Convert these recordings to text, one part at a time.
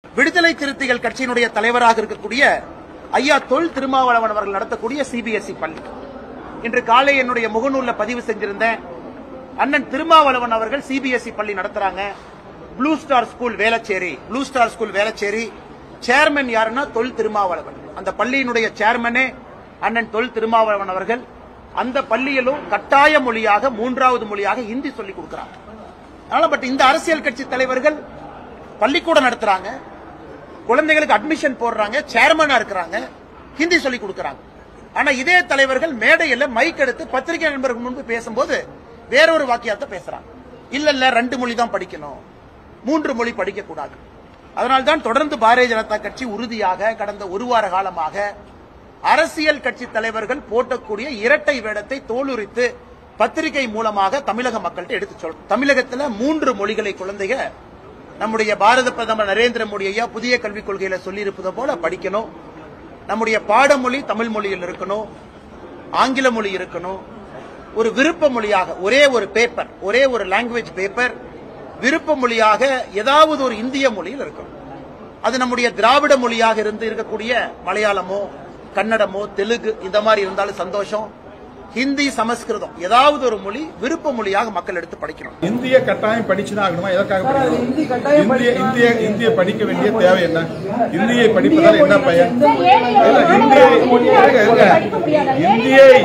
விடுதலை சிறுத்தைகள் கட்சியினுடைய தலைவராக இருக்கக்கூடிய ஐயா தொல் திருமாவளவன் அவர்கள் நடத்தக்கூடிய சிபிஎஸ்இ பள்ளி இன்று காலை என்னுடைய முகநூல்ல பதிவு செஞ்சிருந்தேன். அண்ணன் திருமாவளவன் அவர்கள் சிபிஎஸ்இ பள்ளி நடத்துறாங்க. Blue star school Velachery chairman யாருன்னா தொல் திருமாவளவன். அந்த பள்ளியினுடைய சேர்மனே அண்ணன் தொல் திருமாவளவன் அவர்கள். அந்த பள்ளியிலும் கட்டாய மொழியாக 3வது மொழியாக ஹிந்தி சொல்லிக் கொடுக்கிறாங்க. பட் இந்த அரசியல் கட்சி தலைவர்கள் பள்ளிக்கூடம் நடத்துறாங்க, குழந்தைகளுக்கு அட்மிஷன் போடுறாங்க, சேர்மனா இருக்கிறாங்க, ஹிந்தி சொல்லிக் கொடுக்கிறாங்க. ஆனா இதே தலைவர்கள் மேடையில் மைக் எடுத்து பத்திரிகை நண்பர்கள் முன்பு பேசும்போது வேறொரு வாக்கியத்தை பேசுறாங்க. இல்ல 2 மொழி தான் படிக்கணும், 3 மொழி படிக்க கூடாது. அதனால்தான் தொடர்ந்து பாரதிய ஜனதா கட்சி உறுதியாக கடந்த 1 வார காலமாக அரசியல் கட்சி தலைவர்கள் போட்டக்கூடிய இரட்டை வேடத்தை தோலுரித்து பத்திரிகை மூலமாக தமிழக மக்கள்கிட்ட எடுத்து சொல்றோம். தமிழகத்தில் 3 மொழிகளை குழந்தைக நம்முடைய பாரத பிரதமர் நரேந்திர மோடி ஐயா புதிய கல்விக் கொள்கையில சொல்லியிருப்பது போல படிக்கணும். நம்முடைய பாடமொழி தமிழ் மொழியில் இருக்கணும், ஆங்கில மொழி இருக்கணும். ஒரு விருப்ப மொழியாக ஒரே ஒரு லாங்குவேஜ் பேப்பர் விருப்ப மொழியாக ஏதாவது ஒரு இந்திய மொழியில் இருக்கணும். அது நம்முடைய திராவிட மொழியாக இருக்கக்கூடிய மலையாளமோ கன்னடமோ தெலுங்கு இந்த மாதிரி இருந்தாலும் சந்தோஷம். ஹிந்தி சமஸ்கிருதம் ஏதாவது ஒரு மொழி விருப்ப மொழியாக மக்கள் எடுத்து படிக்கணும். இந்திய கட்டாயம் படிச்சுதான் ஆகணுமா? எதற்காக இந்திய படிக்க வேண்டிய தேவை என்ன? இந்தியை படிப்பதால் என்ன பயன்?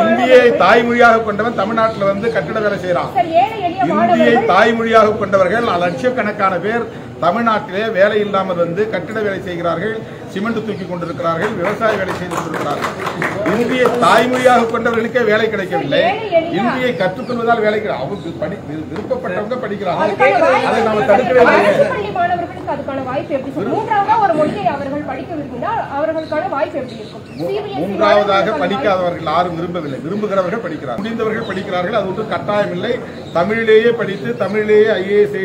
இந்தியை தாய்மொழியாக கொண்டவன் தமிழ்நாட்டில் கட்டிட வேலை செய்யறான். இந்தியை தாய்மொழியாக கொண்டவர்கள் லட்சக்கணக்கான பேர் தமிழ்நாட்டிலே வேலை இல்லாமல் கட்டிட வேலை செய்கிறார்கள், சிமெண்ட் தூக்கி கொண்டிருக்கிறார்கள், விவசாய வேலை செய்து கொண்டிருக்கிறார்கள். இந்தியை தாய்மொழியாக கொண்டவர்களுக்கே வேலை கிடைக்கவில்லை. இந்தியை கற்றுக்கொள்வதால் வேலை விருப்பப்பட்டவங்க படிக்கிறார்கள். அதை நாம் தடுக்கவே இல்லை. 3வதாக படிக்காதவர்கள் யாரும் விரும்பவில்லை. விரும்புகிறவர்கள் படிக்கிறார்கள், முடிந்தவர்கள் படிக்கிறார்கள். அது ஒன்றும் கட்டாயம் இல்லை. தமிழிலேயே படித்து தமிழிலேயே ஐஏஎஸ்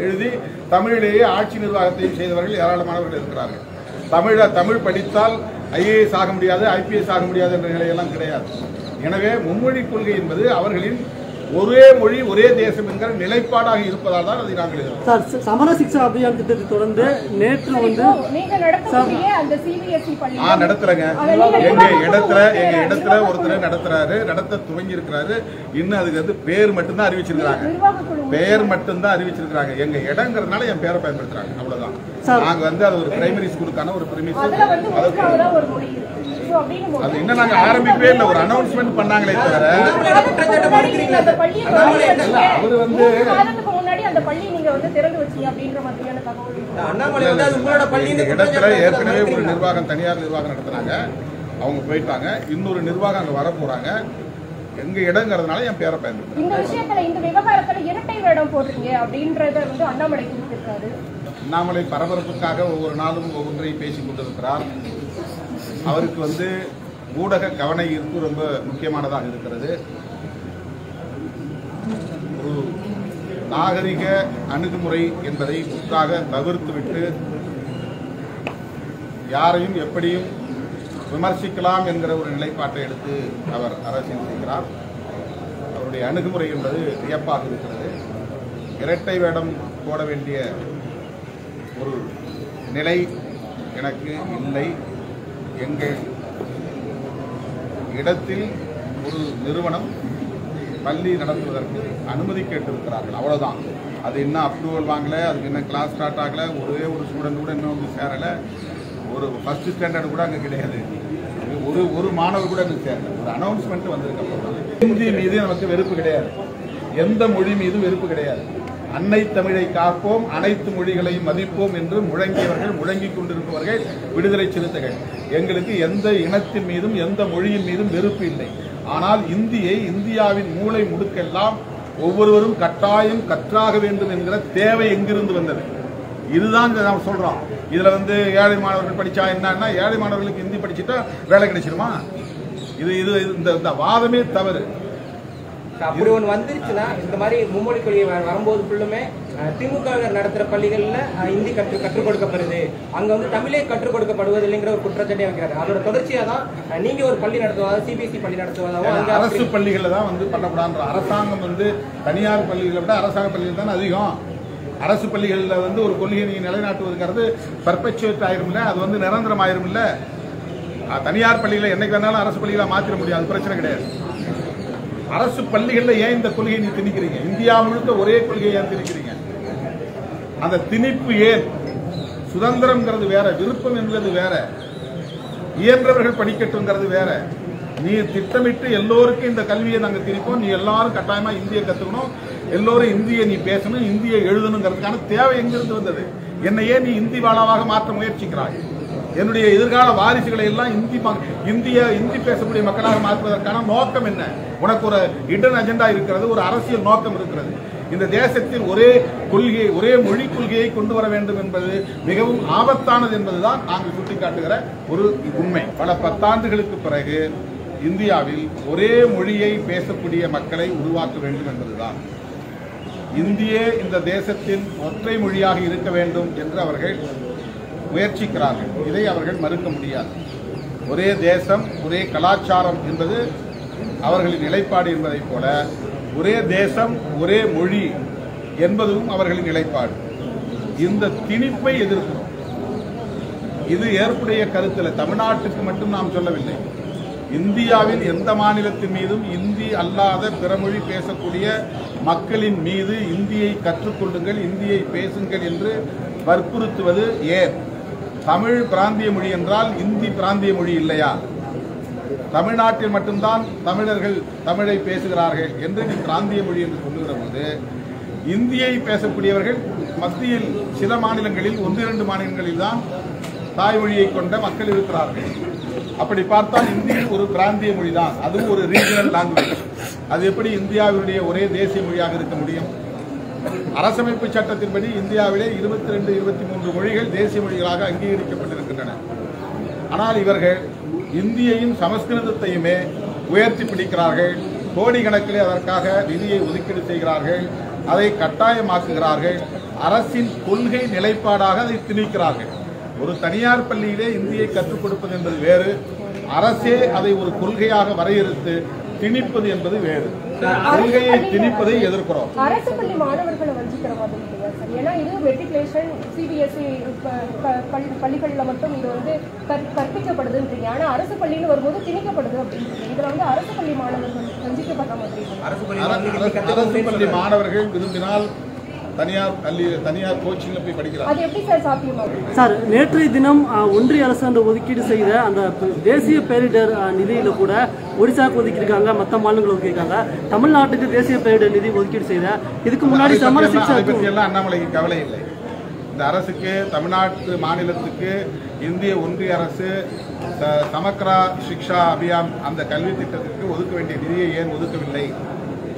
எழுதி தமிழிலேயே ஆட்சி நிர்வாகத்தையும் செய்தவர்கள் ஏராளமானவர்கள் இருக்கிறார்கள். தமிழ் படித்தால் ஐஏஎஸ் ஆக முடியாது, ஐபிஎஸ் ஆக முடியாது என்ற நிலையெல்லாம் கிடையாது. எனவே மும்மொழி கொள்கை என்பது அவர்களின் ஒரே மொழி ஒரே தேசம் என்கிற நிலைப்பாடாக இருப்பதால் தான் அதை நாங்கள் எதிர்க்கிறோம். சமர சிக்ஷா அபியான் திட்டத்தை தொடர்ந்து நேற்று நடத்துறேங்க. எங்க இடத்துல ஒருத்தர் நடத்த துவங்கி இருக்கிறாரு. இன்னும் அதுக்கு பேர் மட்டும்தான் அறிவிச்சிருக்கிறாங்க. எங்க இடங்கிறதுனால என் பேரை பயன்படுத்துறாங்க, அவ்வளவுதான். நாங்க அது ஒரு பிரைமரி ஸ்கூலுக்கான ஒரு அது இன்னும் நாங்க ஆரம்பிக்கவே இல்லை. ஒரு அனௌன்ஸ்மெண்ட் பண்ணாங்களே தவிர அவரு இடத்துல ஏற்கனவே ஒரு நிர்வாகம் தனியார் நிர்வாகம் நடத்துறாங்க, அவங்க போயிட்டாங்க. இன்னொரு நிர்வாகம் அங்க வர போறாங்க. எங்க இடங்கிறதுனால என் பேரை பயன்படுத்துறாங்க. அண்ணாமலை பரபரப்புக்காக ஒவ்வொரு நாளும் ஒவ்வொன்றை பேசிக் கொண்டிருக்கிறார். அவருக்கு ஊடக கவன ஈர்ப்பு ரொம்ப முக்கியமானதாக இருக்கிறது. ஒரு நாகரிக அணுகுமுறை என்பதை முற்றாக தவிர்த்துவிட்டு யாரையும் எப்படியும் விமர்சிக்கலாம் என்கிற ஒரு நிலைப்பாட்டை எடுத்து அவர் அரசியல் செய்கிறார். அவருடைய அணுகுமுறை என்பது வியப்பாக இருக்கிறது. இரட்டை வேடம் போட வேண்டிய ஒரு நிலை எனக்கு இல்லை. எங்கள் இடத்தில் ஒரு நிறுவனம் பள்ளி நடத்துவதற்கு அனுமதி கேட்டிருக்கிறார்கள், அவ்வளவுதான். அது இன்னும் அப்ரூவல் வாங்கல, அதுக்கு இன்னும் கிளாஸ் ஸ்டார்ட் ஆகல, ஒரே ஒரு ஸ்டூடெண்ட் கூட இன்னும் சேரல, ஒரு ஃபர்ஸ்ட் ஸ்டாண்டர்ட் கூட அங்கே கிடையாது, ஒரு மாணவர் கூட அங்கே சேரல. ஒரு அனௌன்ஸ்மெண்ட் வந்திருக்க. ஹிந்தி மீது நமக்கு வெறுப்பு கிடையாது, எந்த மொழி மீதும் வெறுப்பு கிடையாது. அன்னை தமிழை காப்போம், அனைத்து மொழிகளையும் மதிப்போம் என்று முழங்கிக் கொண்டிருப்பவர்கள் விடுதலை சிறுத்தைகள். எங்களுக்கு எந்த இனத்தின் மீதும் எந்த மொழியின் மீதும் வெறுப்பு இல்லை. ஆனால் இந்தியாவின் மூளை முடுக்கெல்லாம் ஒவ்வொருவரும் கட்டாயம் கற்றாக வேண்டும் என்கிற தேவை எங்கிருந்து வந்தது? இதுதான் நாம் சொல்றோம். இதுல ஏழை மாணவர்கள் படிச்சா என்னன்னா, ஏழை மாணவர்களுக்கு ஹிந்தி படிச்சுட்டா வேலை கிடைச்சிருமா? இந்த வாதமே தவறு. அப்படி ஒன்று வந்துருச்சுன்னா இந்த மாதிரி மும்மொழி கொள்கை வரும்போது ஃபுல்லுமே திமுக நடத்துகிற பள்ளிகளில் ஹிந்தி கற்றுக் கொடுக்கப்படுது, அங்கே தமிழே கற்றுக் கொடுக்கப்படுவதில்லைங்கிற ஒரு குற்றச்சாட்டை வைக்கிறாரு. அதோட தொடர்ச்சியாக தான் நீங்கள் ஒரு பள்ளி நடத்துவதா, சிபிஎஸ்இ பள்ளி நடத்துவதாகவும் அங்கே அரசு பள்ளிகளில் தான் பண்ணக்கூடாது. அரசாங்கம் தனியார் பள்ளிகளை விட அரசாங்க பள்ளிகள் தான் அதிகம். அரசு பள்ளிகளில் வந்து ஒரு கொள்கையை நீங்க நிலைநாட்டுவதுங்கிறது பர்பெச்சுவேட் ஆயிரும் இல்ல, அது வந்து நிரந்தரம் ஆயிரும் இல்ல. தனியார் பள்ளிகளை என்னைக்கு வேணாலும் அரசு பள்ளிகளை மாத்திர முடியாது, பிரச்சனை கிடையாது. அரசு பள்ளிகளில் ஏன் இந்த கொள்கையை நீ திணிக்கிறீங்க? இந்தியா முழுக்க ஒரே கொள்கையை ஏன் திணிக்கிறீங்க? அந்த திணிப்பு ஏன்? சுதந்திரம்ங்கிறது வேற, விருப்பம் என்பது வேற, இயன்றவர்கள் படிக்கட்டும்ங்கிறது வேற. நீ திட்டமிட்டு எல்லோருக்கும் இந்த கல்வியை நாங்கள் திணிப்போம், நீ எல்லாரும் கட்டாயமா இந்தியை கத்துக்கணும், எல்லோரும் இந்தியை நீ பேசணும், இந்தியை எழுதணுங்கிறதுக்கான தேவை எங்கிருந்து வந்தது? என்னையே நீ இந்தி வாழாவாக மாற்ற முயற்சிக்கிறாய். என்னுடைய எதிர்கால வாரிசுகளை எல்லாம் இந்தி பேசக்கூடிய மக்களாக மாற்றுவதற்கான நோக்கம் என்ன? உனக்கு ஒரு இடன் அஜெண்டா இருக்கிறது, ஒரு அரசியல் நோக்கம் இருக்கிறது. இந்த தேசத்தில் ஒரே கொள்கையை, ஒரே மொழி கொள்கையை கொண்டு வர வேண்டும் என்பது மிகவும் ஆபத்தானது என்பதுதான் நாங்கள் சுட்டிக்காட்டுகிற ஒரு உண்மை. பல பத்தாண்டுகளுக்கு பிறகு இந்தியாவில் ஒரே மொழியை பேசக்கூடிய மக்களை உருவாக்க வேண்டும் என்பதுதான். இந்தியே இந்த தேசத்தின் ஒற்றை மொழியாக இருக்க வேண்டும் என்று அவர்கள் முயற்சிக்கிறார்கள். இதை அவர்கள் மறுக்க முடியாது. ஒரே தேசம், ஒரே கலாச்சாரம் என்பது அவர்களின் நிலைப்பாடு என்பதைப் போல ஒரே தேசம், ஒரே மொழி என்பதும் அவர்களின் நிலைப்பாடு. இந்த திணிப்பை எதிர்க்கிறோம். இது ஏற்புடைய கருத்தில் தமிழ்நாட்டுக்கு மட்டும் நாம் சொல்லவில்லை. இந்தியாவின் எந்த மாநிலத்தின் மீதும் இந்தி அல்லாத பிறமொழி பேசக்கூடிய மக்களின் மீது இந்தியை கற்றுக்கொள்ளுங்கள், இந்தியை பேசுங்கள் என்று வற்புறுத்துவது ஏன்? தமிழ் பிராந்திய மொழி என்றால் இந்தி பிராந்திய மொழி இல்லையா? தமிழ்நாட்டில் மட்டும்தான் தமிழர்கள் தமிழை பேசுகிறார்கள் என்று நீ பிராந்திய மொழி என்று சொல்லுகிற போது, இந்தியை பேசக்கூடியவர்கள் மத்தியில் சில மாநிலங்களில் 1-2 மாநிலங்களில் தான் தாய்மொழியை கொண்ட மக்கள் இருக்கிறார்கள். அப்படி பார்த்தால் இந்தி ஒரு பிராந்திய மொழி தான், அதுவும் ஒரு ரீஜனல் லாங்குவேஜ். அது எப்படி இந்தியாவினுடைய ஒரே தேசிய மொழியாக இருக்க முடியும்? அரசமைப்பு சட்டத்தின்படி இந்தியாவிலே 22-23 மொழிகள் தேசிய மொழிகளாக அங்கீகரிக்கப்பட்டிருக்கின்றன. ஆனால் இவர்கள் இந்தியையும் சமஸ்கிருதத்தையுமே உயர்த்தி பிடிக்கிறார்கள். கோடிக்கணக்கிலே அதற்காக நிதியை ஒதுக்கீடு செய்கிறார்கள், அதை கட்டாயமாக்குகிறார்கள், அரசின் கொள்கை நிலைப்பாடாக அதை திணிக்கிறார்கள். ஒரு தனியார் பள்ளியிலே இந்தியை கற்றுக் கொடுப்பது என்பது வேறு, அரசே அதை ஒரு கொள்கையாக வரையறுத்து திணிப்பது என்பது வேறு. கொள்கையை திணிப்பதை எதிர்க்கிறோம். அரசு பள்ளி மாணவர்களை வஞ்சிக்கிற மாதிரி இல்லையா சார்? ஏன்னா இது மெட்ரிகுலேஷன் சிபிஎஸ்இ பள்ளிகளில் மட்டும் இது வந்து கற்பிக்கப்படுதுன்றீங்க, ஆனா அரசு பள்ளின்னு வரும்போது திணிக்கப்படுது அப்படின்றீங்க. இதுல வந்து அரசு பள்ளி மாணவர்கள் வஞ்சிக்கப்படுற மாதிரி. அரசு பள்ளி மாணவர்கள் விரும்பினால் தனியார் கோச்சிங்ல போய் படிக்கிறார். அது எப்படி சார் சாத்தியமாகும்? சார், நேற்றைய தினம் ஒன்றிய அரசு அந்த ஒதுக்கீடு செய்த அந்த தேசிய பேரிடர் நிதியில கூட ஒடிசாவுக்கு ஒதுக்கியிருக்காங்க, மற்ற மாநிலங்களுக்கு ஒதுக்கியிருக்காங்க. தமிழ்நாட்டுக்கு தேசிய பேரிடர் நிதி ஒதுக்கீடு செய்த இதுக்கு முன்னாடி எல்லாம் அண்ணாமலைக்கு கவலை இல்லை. இந்த அரசுக்கு, தமிழ்நாட்டு மாநிலத்துக்கு இந்திய ஒன்றிய அரசு சமக்ரா சிக்ஷா அபியான் அந்த கல்வி திட்டத்திற்கு ஒதுக்க வேண்டிய நிதியை ஏன் ஒதுக்கவில்லை?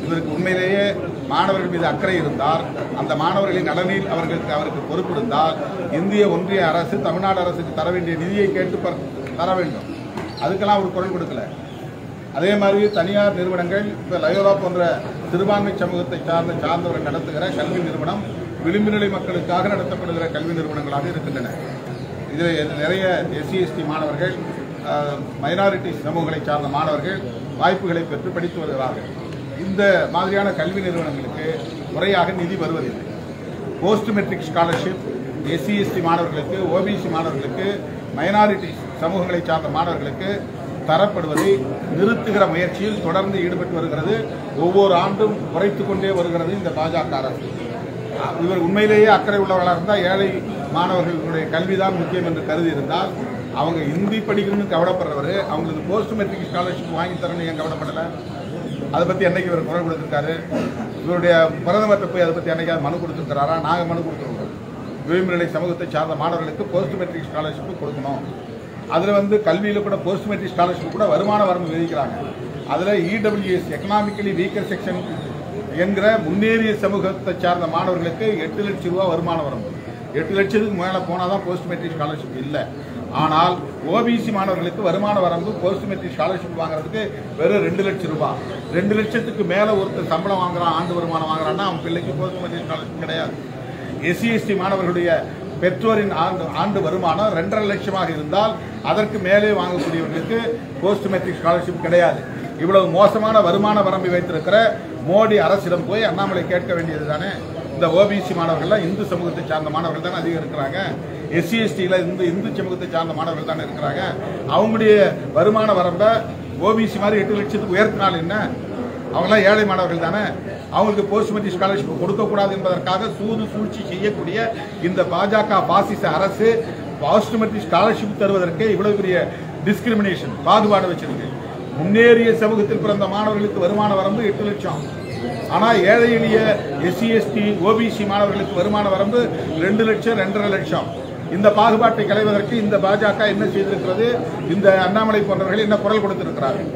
இதற்கு உண்மையிலேயே மாணவர்கள் மீது அக்கறை இருந்தால், அந்த மாணவர்களின் நலனில் அவருக்கு பொறுப்பு இருந்தால், இந்திய ஒன்றிய அரசு தமிழ்நாடு அரசுக்கு தர வேண்டிய நிதியை கேட்டு தர வேண்டும். அதுக்கெல்லாம் ஒரு குரல் கொடுக்கல. அதே மாதிரி தனியார் நிறுவனங்கள், இப்போ லயோலா போன்ற சிறுபான்மை சமூகத்தை சார்ந்தவர்கள் நடத்துகிற கல்வி நிறுவனம் விளிம்பு நிலை மக்களுக்காக நடத்தப்படுகிற கல்வி நிறுவனங்களாக இருக்கின்றன. இதில் நிறைய SC/ST மாணவர்கள், மைனாரிட்டி சமூகங்களை சார்ந்த மாணவர்கள் வாய்ப்புகளை பெற்று படித்து வருகிறார்கள். இந்த மாதிரியான கல்வி நிறுவனங்களுக்கு முறையாக நிதி வருவதில்லை. போஸ்ட் மெட்ரிக் ஸ்காலர்ஷிப் SC/ST மாணவர்களுக்கு, OBC மாணவர்களுக்கு, மைனாரிட்டி சமூகங்களை சார்ந்த மாணவர்களுக்கு தரப்படுவதை நிறுத்துகிற முயற்சியில் தொடர்ந்து ஈடுபட்டு வருகிறது. ஒவ்வொரு ஆண்டும் குறைத்துக் கொண்டே வருகிறது இந்த பாஜக அரசு. இவர் உண்மையிலேயே அக்கறை உள்ளவர்களாக இருந்தால், ஏழை மாணவர்களுடைய கல்விதான் முக்கியம் என்று கருதி இருந்தால், அவங்க இந்தி படிக்கணும்னு கவலைப்படுறவர் அவங்களுக்கு போஸ்ட் மெட்ரிக் ஸ்காலர்ஷிப் வாங்கி தரணும் ஏன் கவலைப்படலை? அதை பற்றி என்னைக்கு இவர் குரல் கொடுத்திருக்காரு? இவருடைய பிரதமர்கிட்ட போய் அதை பற்றி என்னைக்காவது மனு கொடுத்துருக்கிறாரா? நாங்கள் மனு கொடுத்துருக்கோம். விளிம்பு நிலை சமூகத்தை சார்ந்த மாணவர்களுக்கு போஸ்ட் மெட்ரிக் ஸ்காலர்ஷிப் கொடுக்கணும். அதில் வந்து கல்வியில் கூட போஸ்ட் மெட்ரிக் ஸ்காலர்ஷிப் கூட வருமான வரம்பு விதிக்கிறாங்க. அதில் EWS எக்கனாமிக்கலி வீக்கர் செக்ஷன் என்கிற முன்னேறிய சமூகத்தை சார்ந்த மாணவர்களுக்கு 8 லட்சம் ரூபா வருமான வரம்பு. 8 லட்சத்துக்கு மேலே போனால் தான் போஸ்ட் மெட்ரிக் ஸ்காலர்ஷிப் இல்லை. ஆனால் OBC மாணவர்களுக்கு வருமான வரம்பு போஸ்ட் மெட்ரிக் ஸ்காலர்ஷிப் வாங்குறதுக்கு வெறும் 2 லட்சம் ரூபாய். 2 லட்சத்துக்கு மேலே ஒருத்தர் சம்பளம் வாங்குறான், ஆண்டு வருமானம் வாங்குறான்னா அவன் பிள்ளைக்கு போஸ்ட் மெட்ரிக் ஸ்காலர்ஷிப் கிடையாது. SC/ST மாணவர்களுடைய பெற்றோரின் ஆண்டு வருமானம் 2.5 லட்சமாக இருந்தால் அதற்கு மேலே வாங்கக்கூடியவர்களுக்கு போஸ்ட் மெட்ரிக் ஸ்காலர்ஷிப் கிடையாது. இவ்வளவு மோசமான வருமான வரம்பை வைத்திருக்கிற மோடி அரசிடம் போய் அண்ணாமலை கேட்க வேண்டியது தானே? இந்த இந்த ஓபிசி மாணவர்கள் இந்து சமூகத்தை சார்ந்த மாணவர்கள் தானே அதிகம் இருக்கிறாங்க. எஸ்சி எஸ்டியில் இந்து சமூகத்தை சார்ந்த மாணவர்கள் தானே இருக்கிறாங்க. அவங்களுடைய வருமான வரம்பை ஓபிசி மாதிரி 8 லட்சத்துக்கு உயர்த்தினால் என்ன? அவங்களாம் ஏழை மாணவர்கள் தானே. அவங்களுக்கு போஸ்ட் மெட்ரிக் ஸ்காலர்ஷிப் கொடுக்கக்கூடாது என்பதற்காக சூது சூழ்ச்சி செய்யக்கூடிய இந்த பாஜக பாசிச அரசு போஸ்ட் மெட்ரிக் ஸ்காலர்ஷிப் தருவதற்கு இவ்வளவு பெரிய டிஸ்கிரிமினேஷன் பாகுபாடு வச்சிருக்கு. முன்னேறிய சமூகத்தில் பிறந்த மாணவர்களுக்கு வருமான வரம்பு 8 லட்சம். ஆனால் ஏழை எளிய எஸ்சி எஸ்டி ஓபிசி மாணவர்களுக்கு வருமான வரம்பு 2 லட்சம் 2.5 லட்சம். இந்த பாகுபாட்டை களைவதற்கு இந்த பாஜக என்ன செய்திருக்கிறது? இந்த அண்ணாமலை போன்றவர்கள் என்ன குரல் கொடுத்திருக்கிறார்கள்?